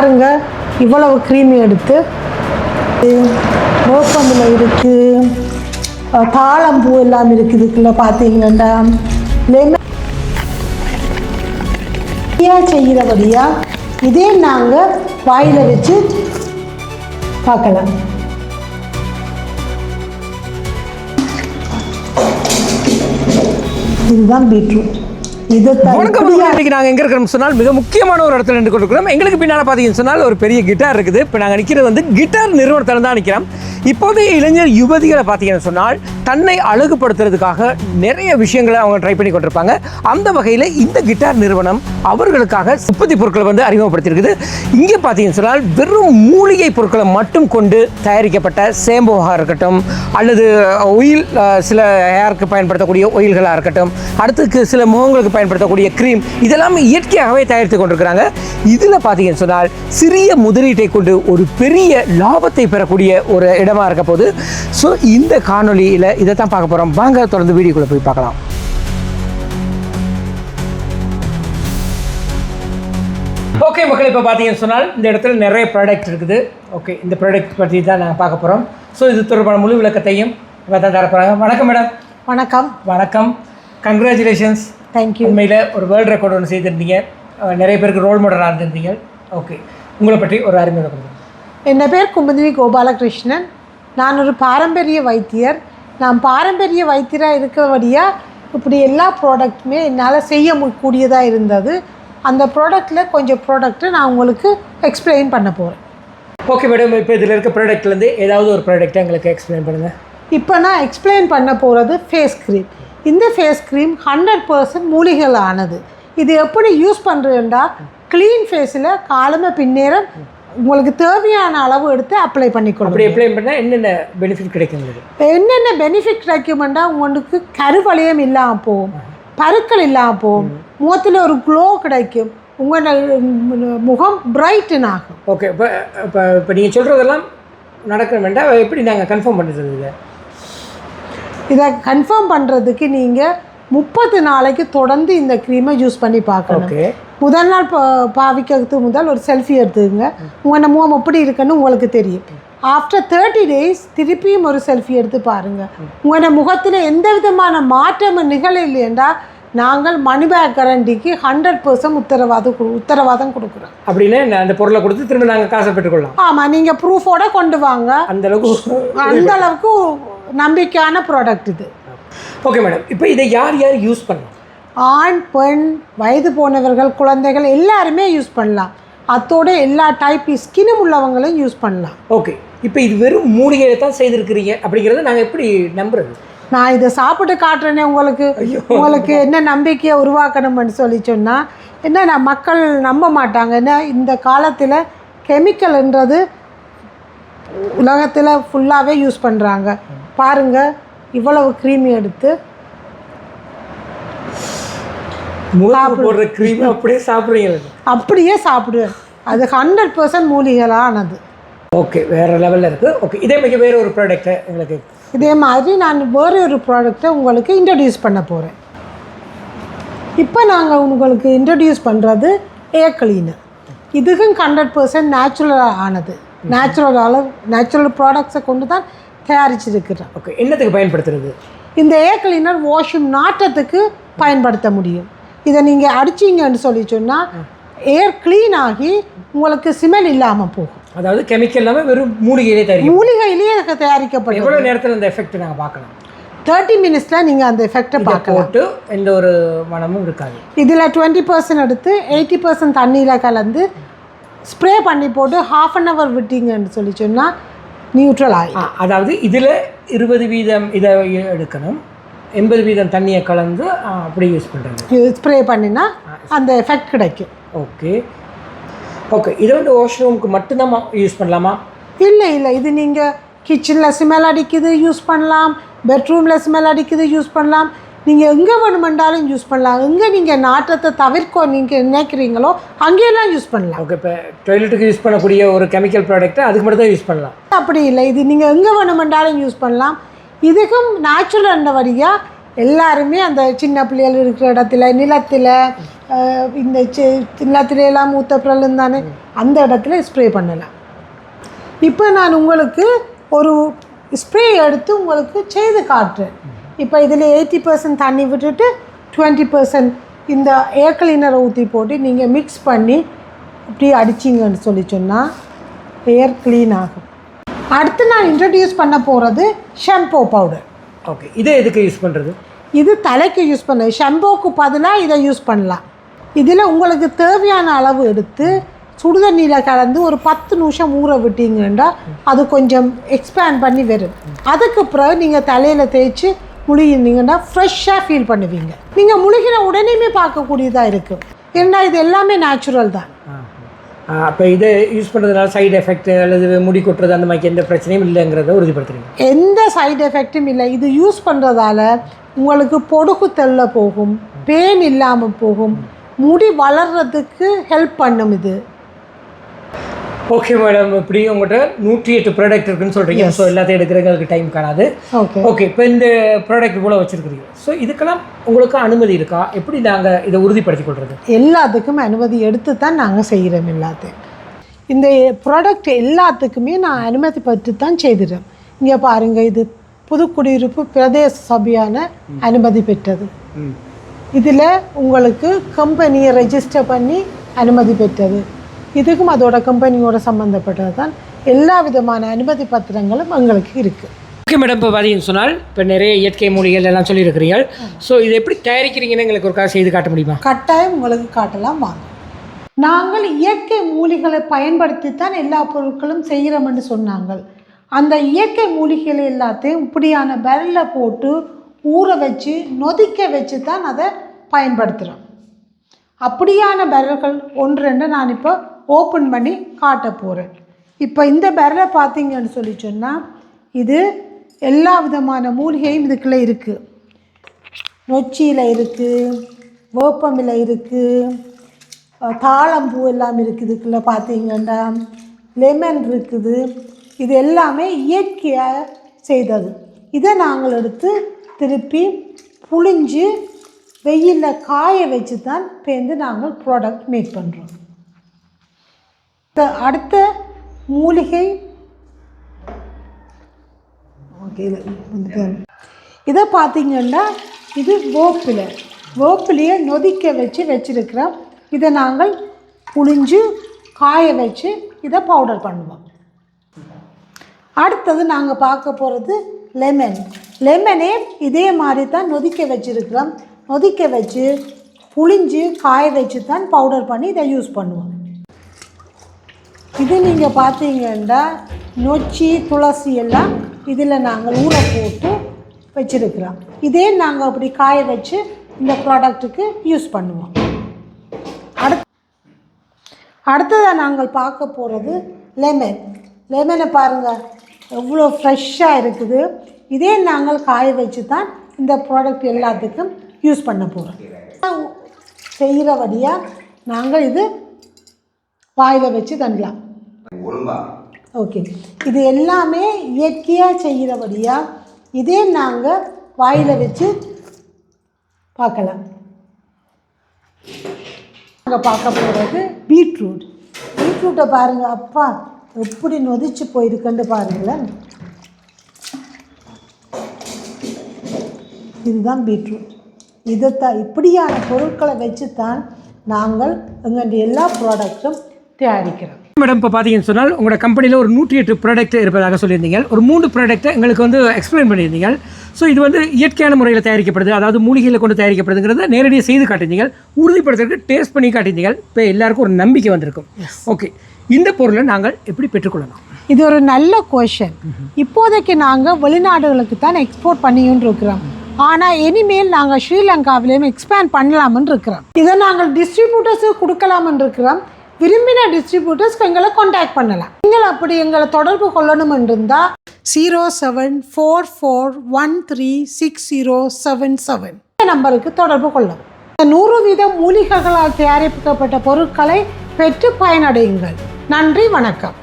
பாருங்க இவ்வளவு க்ரீம் எடுத்து ரோப்பம்பில் இருக்குது, தாளம்பூ எல்லாம் இருக்குதுக்குள்ள பார்த்தீங்கன்னா லெமன் செய்கிறபடியா இதே நாங்கள் வாயில் வச்சு பார்க்கலாம். இதுதான் பீட்ரூட். இன்னைக்கு நாங்கள் எங்கே இருக்கிறோம் சொன்னால் மிக முக்கியமான ஒரு இடத்துல நின்று கொண்டிருக்கிறோம். எங்களுக்கு பின்னால் பார்த்தீங்கன்னு சொன்னால் ஒரு பெரிய கிட்டார் இருக்குது. இப்போ நாங்கள் நிற்கிறது வந்து கிட்டார் நிறுவனத்தில் தான் நிற்கிறோம். இப்போதைய இளைஞர் யுவதிகளை பார்த்தீங்கன்னு சொன்னால் தன்னை அழகுபடுத்துறதுக்காக நிறைய விஷயங்களை அவங்க ட்ரை பண்ணி கொண்டிருப்பாங்க. அந்த வகையில் இந்த கிட்டார் நிறுவனம் அவர்களுக்காக உற்பத்தி பொருட்களை வந்து அறிமுகப்படுத்தியிருக்குது. இங்கே பார்த்தீங்கன்னு சொன்னால் வெறும் மூலிகை பொருட்களை மட்டும் கொண்டு தயாரிக்கப்பட்ட ஷாம்புவாக இருக்கட்டும், அல்லது ஆயில், சில ஹேருக்கு பயன்படுத்தக்கூடிய ஆயில்களாக இருக்கட்டும், அடுத்துக்கு சில முகங்களுக்கு பயன்படுத்தக்கூடிய க்ரீம், இதெல்லாமே இயற்கையாகவே தயாரித்து கொண்டிருக்கிறாங்க. இதில் பார்த்தீங்கன்னு சொன்னால் சிறிய முதலீட்டை கொண்டு ஒரு பெரிய லாபத்தை பெறக்கூடிய ஒரு இடமா இருக்க போது. ஸோ இந்த காணொலியில் இதை தான் பார்க்க போகிறோம். வாங்க தொடர்ந்து வீடியோக்குள்ளே போய் பார்க்கலாம். ஓகே மக்கள், இப்போ பார்த்தீங்கன்னு சொன்னால் இந்த இடத்துல நிறைய ப்ராடக்ட் இருக்குது. ஓகே, இந்த ப்ராடக்ட் பற்றி தான் நாங்கள் பார்க்க போகிறோம். ஸோ இது தொடர்பான முழு விளக்கத்தையும் தான் தரப்போகிறாங்க. வணக்கம் மேடம். வணக்கம். வணக்கம். கங்க்ராச்சுலேஷன்ஸ். தேங்க்யூ. உண்மையில் ஒரு வேர்ல்டு ரெக்கார்டு ஒன்று செய்திருந்தீங்க, நிறைய பேருக்கு ரோல் மாடலாக இருந்திருந்தீங்க. ஓகே, உங்களை பற்றி ஒரு அறிமுகம் கொடுங்க. என் பேர் குமுதினி கோபாலகிருஷ்ணன். நான் ஒரு பாரம்பரிய வைத்தியர். நான் பாரம்பரிய வைத்தியராக இருக்கிறபடியாக இப்படி எல்லா ப்ராடக்ட்டுமே என்னால் செய்ய கூடியதாக இருந்தது. அந்த ப்ராடக்டில் கொஞ்சம் ப்ராடக்ட்டு நான் உங்களுக்கு எக்ஸ்பிளைன் பண்ண போகிறேன். ஓகே மேடம், இப்போ இதில் இருக்க ப்ராடக்ட்லேருந்து ஏதாவது ஒரு ப்ராடக்ட்டை எங்களுக்கு எக்ஸ்பிளைன் பண்ணுங்கள். இப்போ நான் எக்ஸ்பிளைன் பண்ண போகிறது ஃபேஸ் க்ரீம். இந்த ஃபேஸ் க்ரீம் 100% மூலிகைகள் ஆனது. இது எப்படி யூஸ் பண்ணுறதுண்டா, க்ளீன் ஃபேஸில் காலமே பின்னேரம் உங்களுக்கு தேவையான அளவு எடுத்து அப்ளை பண்ணிக்கணும். அப்படி அப்ளை பண்ணால் என்னென்ன பெனிஃபிட் கிடைக்கும்? என்னென்ன பெனிஃபிட் கிடைக்குமெண்டா, உங்களுக்கு கருவளையம் இல்லாமல் போகும், பருக்கள் இல்லாமல் போகும், முகத்தில் ஒரு க்ளோ கிடைக்கும், உங்கள் முகம் பிரைட்டன் ஆகும். ஓகே, இப்போ நீங்கள் சொல்கிறதெல்லாம் நடக்க வேண்டாம். எப்படி நாங்கள் கன்ஃபார்ம் பண்ணுறது? இதை கன்ஃபார்ம் பண்ணுறதுக்கு நீங்கள் 30 நாளைக்கு தொடர்ந்து இந்த க்ரீமை யூஸ் பண்ணி பார்க்கணும். ஓகே, முதல் நாள் பாவிக்கிறதுக்கு முதல் ஒரு செல்ஃபி எடுத்துக்கங்க. உங்கள் முகம் எப்படி இருக்குன்னு உங்களுக்கு தெரியும். ஆஃப்டர் 30 days திருப்பியும் ஒரு செல்ஃபி எடுத்து பாருங்கள். உங்களோட முகத்தில் எந்த விதமான மாற்றம் நிகழலையேண்டா நாங்கள் மணி பேக் கேரண்டிக்கு 100% உத்தரவாதம் கொடுக்குறோம். அப்படின்னு அந்த பொருளை கொடுத்து திரும்ப நாங்கள் காசை பெற்றுக்கொள்ளலாம். ஆமாம், நீங்கள் ப்ரூஃபோட கொண்டு வாங்க. அந்த அளவுக்கு நம்பிக்கையான ப்ராடக்ட் இது. ஓகே மேடம், இப்போ இதை யார் யார் யூஸ் பண்ணலாம்? ஆண், பெண், வயது போனவர்கள், குழந்தைகள் எல்லாருமே யூஸ் பண்ணலாம். அதோட எல்லா டைப் ஸ்கின்னும் உள்ளவங்களும் யூஸ் பண்ணலாம். ஓகே, இப்போ இது வெறும் மூலிகையை தான் செய்திருக்கிறீங்க அப்படிங்கிறத நாங்கள் எப்படி நம்புறது? நான் இதை சாப்பிட்டு காட்டுறேனே உங்களுக்கு என்ன நம்பிக்கையை உருவாக்கணும்னு சொல்லி சொன்னால் என்ன, மக்கள் நம்ப மாட்டாங்க. என்ன, இந்த காலத்தில் கெமிக்கல்ன்றது உலகத்தில் ஃபுல்லாகவே யூஸ் பண்ணுறாங்க. பாருங்கள், இவ்வளவு க்ரீம் எடுத்து போடுற க்ரீம் அப்படியே சாப்பிட்றீங்க? அப்படியே சாப்பிடுவேன். அது 100% மூலிகளானது. ஓகே, வேறு லெவலில் இருக்குது. ஓகே, இதே மாதிரி வேறு ஒரு ப்ராடக்டை எங்களுக்கு இதே மாதிரி நான் வேறு ஒரு ப்ராடக்டை உங்களுக்கு இன்ட்ரடியூஸ் பண்ண போகிறேன். இப்போ நாங்கள் உங்களுக்கு இன்ட்ரடியூஸ் பண்ணுறது ஏர் கிளீனர். இதுக்கும் 100% நேச்சுரலாக ஆனது. நேச்சுரல் ப்ராடக்ட்ஸை கொண்டு தான் தயாரிச்சிருக்கிறேன். ஓகே, என்னத்துக்கு பயன்படுத்துறது? இந்த ஏர் கிளீனர் வாஷும் நாட்டத்துக்கு பயன்படுத்த முடியும். இதை நீங்கள் அடிச்சிங்கன்னு சொல்லி சொன்னால் ஏர் க்ளீன் ஆகி உங்களுக்கு ஸ்மெல் இல்லாமல் போகும். அதாவது கெமிக்கல் இல்லாமல் வெறும் மூலிகையிலே தயாரிக்கப்படும். எவ்வளோ நேரத்தில் அந்த எஃபெக்ட் நாங்கள் பார்க்கலாம்? 30 minutes நீங்கள் அந்த எஃபெக்டை பார்க்கலாம். எந்த ஒரு மனமும் இருக்காது. இதில் 20% எடுத்து 80% தண்ணியில் கலந்து ஸ்ப்ரே பண்ணி போட்டு 1/2 hour விட்டீங்கன்னு சொல்லி சொன்னால் நியூட்ரல் ஆகும். அதாவது இதில் 20% இதை எடுக்கணும், 80% தண்ணியை கலந்து அப்படி யூஸ் பண்ணுறது. ஸ்ப்ரே பண்ணினா அந்த எஃபெக்ட் கிடைக்கும். ஓகே ஓகே, இதை வந்து வாஷ்ரூமுக்கு மட்டும்தான் யூஸ் பண்ணலாமா? இல்லை, இது நீங்கள் கிச்சனில் ஸ்மெல் அடிக்குது யூஸ் பண்ணலாம், பெட்ரூமில் ஸ்மெல் அடிக்குது யூஸ் பண்ணலாம், நீங்கள் எங்கே வேணுமென்றாலும் யூஸ் பண்ணலாம். எங்கே நீங்கள் நாட்டத்தை தவிர்க்க நீங்கள் நினைக்கிறீங்களோ அங்கேயெல்லாம் யூஸ் பண்ணலாம். ஓகே, இப்போ டாய்லெட்டுக்கு யூஸ் பண்ணக்கூடிய ஒரு கெமிக்கல் ப்ராடக்ட்டை அதுக்கு மட்டும் தான் யூஸ் பண்ணலாம்? அப்படி இல்லை, இது நீங்கள் எங்கே வேணுமென்றாலும் யூஸ் பண்ணலாம். இதுக்கும் நேச்சுரல் வழியாக எல்லாருமே அந்த சின்ன பிள்ளைகள் இருக்கிற இடத்துல நிலத்தில் இந்த நிலத்துல எல்லாம் ஊத்தப்பிரலும் தானே அந்த இடத்துல ஸ்ப்ரே பண்ணலாம். இப்போ நான் உங்களுக்கு ஒரு ஸ்ப்ரே எடுத்து உங்களுக்கு செய்து காட்டுறேன். இப்போ இதில் 80% தண்ணி விட்டுட்டு 20% இந்த ஏர் கிளீனரை ஊற்றி போட்டு நீங்கள் மிக்ஸ் பண்ணி இப்படி அடிச்சிங்கன்னு சொன்னால் ஏர் க்ளீன் ஆகும். அடுத்து நான் இன்ட்ரடியூஸ் பண்ண போகிறது ஷாம்போ பவுடர். ஓகே, இதை எதுக்கு யூஸ் பண்ணுறது? இது தலைக்கு யூஸ் பண்ண ஷாம்போக்கு பதிலாக இதை யூஸ் பண்ணலாம். இதில் உங்களுக்கு தேவையான அளவு எடுத்து சுடுதண்ணியில் கலந்து ஒரு 10 நிமிஷம் ஊற விட்டீங்கன்னா அது கொஞ்சம் எக்ஸ்பேண்ட் பண்ணி வரும். அதுக்கு பிறகு நீங்கள் தலையில் தேய்ச்சி முழுகினீங்கன்னா ஃப்ரெஷ்ஷாக ஃபீல் பண்ணுவீங்க. நீங்கள் முழுகின உடனேயுமே பார்க்கக்கூடியதாக இருக்கும். ஏன்னா இது எல்லாமே நேச்சுரல் தான். அப்போ இதை யூஸ் பண்ணுறதுனால சைடு எஃபெக்ட் அல்லது முடி கொட்டுறது அந்த மாதிரி எந்த பிரச்சனையும் இல்லைங்கிறத உறுதிப்படுத்துறீங்க? எந்த சைடு எஃபெக்டும் இல்லை. இது யூஸ் பண்ணுறதால உங்களுக்கு பொடுகு தெள்ள போகும், பெயின் இல்லாமல் போகும், முடி வளர்கிறதுக்கு ஹெல்ப் பண்ணும் இது. ஓகே மேடம், இப்படி உங்கள்கிட்ட 108 ப்ராடக்ட் இருக்குன்னு சொல்கிறீங்க. ஸோ எல்லாத்தையும் எடுக்கிறவங்களுக்கு டைம் காணாது. ஓகே, இப்போ இந்த ப்ராடக்ட் போல் வச்சுருக்கிறீங்க. ஸோ இதுக்கெல்லாம் உங்களுக்கு அனுமதி இருக்கா? எப்படி நாங்கள் இதை உறுதிப்படுத்தி கொள்வது? எல்லாத்துக்கும் அனுமதி எடுத்து தான் நாங்கள் செய்கிறோம். எல்லாத்தையும் இந்த ப்ராடக்ட் எல்லாத்துக்குமே நான் அனுமதி பற்றி தான் செய்திடுறேன். இங்கே பாருங்கள், இது புதுக்குடியிருப்பு பிரதேச சபையான அனுமதி பெற்றது. இதில் உங்களுக்கு கம்பெனியை ரெஜிஸ்டர் பண்ணி அனுமதி பெற்றது. இதுக்கும் அதோட கம்பெனியோட சம்மந்தப்பட்டது தான். எல்லா விதமான அனுமதி பத்திரங்களும் எங்களுக்கு இருக்குது. ஓகே மேடம், இப்போ பார்த்தீங்கன்னு சொன்னால் இப்போ நிறைய இயற்கை மூலிகைகள் எல்லாம் சொல்லியிருக்கிறீங்க. ஸோ இதை எப்படி தயாரிக்கிறீங்கன்னு எங்களுக்கு ஒரு செய்து காட்ட முடியுமா? கட்டாயம் உங்களுக்கு காட்டலாம் வாங்க. நாங்கள் இயற்கை மூலிகளை பயன்படுத்தி தான் எல்லா பொருட்களும் செய்கிறோம்னு சொன்னாங்க. அந்த இயற்கை மூலிகைகள் எல்லாத்தையும் இப்படியான பேரலில் போட்டு ஊற வச்சு நொதிக்க வச்சு தான் அதை பயன்படுத்துகிறோம். அப்படியான பேரல்கள் 1-2 நான் இப்போ ஓப்பன் பண்ணி காட்ட போகிறேன். இப்போ இந்த பேரலை பார்த்தீங்கன்னு சொன்னால் இது எல்லா விதமான மூலிகையும் இதுக்குள்ளே இருக்குது. நொச்சியில் இருக்குது, வேப்பமில் இருக்குது, தாழம்பூ எல்லாம் இருக்குது. இதுக்குள்ளே பார்த்தீங்கன்னா லெமன் இருக்குது. இது எல்லாமே இயற்கையாக செய்தது. இதை நாங்கள் எடுத்து திருப்பி புழிஞ்சு வெயிலில் காய வச்சு தான் பேர்ந்து நாங்கள் ப்ராடக்ட் மேக் பண்ணுறோம். அடுத்த மூலிகை ஓகே, இதை பார்த்திங்கன்னா இது வேப்பிலையை நொதிக்க வச்சு வச்சுருக்கிறோம். இதை நாங்கள் புழிஞ்சு காய வச்சு இதை பவுடர் பண்ணுவோம். அடுத்தது நாங்கள் பார்க்க போகிறது லெமனே இதே மாதிரி தான் நொதிக்க வச்சுருக்கிறோம். நொதிக்க வச்சு புழிஞ்சு காய வச்சு தான் பவுடர் பண்ணி இதை யூஸ் பண்ணுவோம். இது நீங்கள் பார்த்தீங்கன்னா நொச்சி துளசி எல்லாம் இதில் நாங்கள் ஊற போட்டு வச்சுருக்கிறோம். இதே நாங்கள் அப்படி காய வச்சு இந்த ப்ராடக்ட்டுக்கு யூஸ் பண்ணுவோம். அடுத்ததாக நாங்கள் பார்க்க போகிறது லெமனை பாருங்கள் எவ்வளோ ஃப்ரெஷ்ஷாக இருக்குது. இதே நாங்கள் காய வச்சு தான் இந்த ப்ராடக்ட் எல்லாத்துக்கும் யூஸ் பண்ண போகிறோம். செய்கிறபடியாக நாங்கள் இது வாயில் வச்சு தண்டலாம். ஓகே, இது எல்லாமே இயற்கையாக செய்கிறபடியாக இதே நாங்கள் வாயில் வச்சு பார்க்கலாம். நாங்கள் பார்க்க போகிறது பீட்ரூட்டை பாருங்கள். அப்பா எப்படி நொதிச்சு போயிருக்குன்னு பாருங்களேன். இதுதான் பீட்ரூட். இப்படியான பொருட்களை வச்சு தான் நாங்கள் எங்களுடைய எல்லா ப்ராடக்ட்டும் தயாரிக்கிறோம். மேடம், இப்போ பார்த்தீங்கன்னு சொன்னால் உங்களோட கம்பெனியில் ஒரு 108 ப்ராடக்ட் இருப்பதாக சொல்லியிருந்தீங்க. ஒரு 3 ப்ராடக்ட்டை எங்களுக்கு வந்து எக்ஸ்பிளைன் பண்ணியிருந்தீங்க. ஸோ இது வந்து இயற்கையான முறையில் தயாரிக்கப்படுது, அதாவது மூலிகையில் கொண்டு தயாரிக்கப்படுதுங்கிறத நேரடியாக செய்து காட்டியிருந்தீங்க, உறுதிப்படுத்துறதுக்கு டேஸ்ட் பண்ணி காட்டியிருந்தீங்க. இப்போ எல்லாருக்கும் ஒரு நம்பிக்கை வந்திருக்கும். ஓகே, இந்த பொருளை நாங்கள் எப்படி பெற்றுக்கொள்ளலாம்? இது ஒரு நல்ல கொஷன். இப்போதைக்கு நாங்கள் வெளிநாடுகளுக்கு தான் எக்ஸ்போர்ட் பண்ணிக்கிட்டு இருக்கிறோம். ஆனால் இனிமேல் நாங்கள் ஸ்ரீலங்காவிலேயும் எக்ஸ்பேண்ட் பண்ணலாம்னு இருக்கிறோம். இதை நாங்கள் டிஸ்ட்ரிபியூட்டர்ஸுக்கு கொடுக்கலாம்னு இருக்கிறோம். விரும்பின டிஸ்ட்ரிபியூட்டர்ஸ்க்கு எங்களை காண்டாக்ட் பண்ணலாம். நீங்கள் அப்படி எங்களை தொடர்பு கொள்ளணும்னு இருந்தால் 0744136077 நம்பருக்கு தொடர்பு கொள்ளவும். 100% மூலிகைகளால் தயாரிக்கப்பட்ட பொருட்களை பெற்று பயனடையுங்கள். நன்றி, வணக்கம்.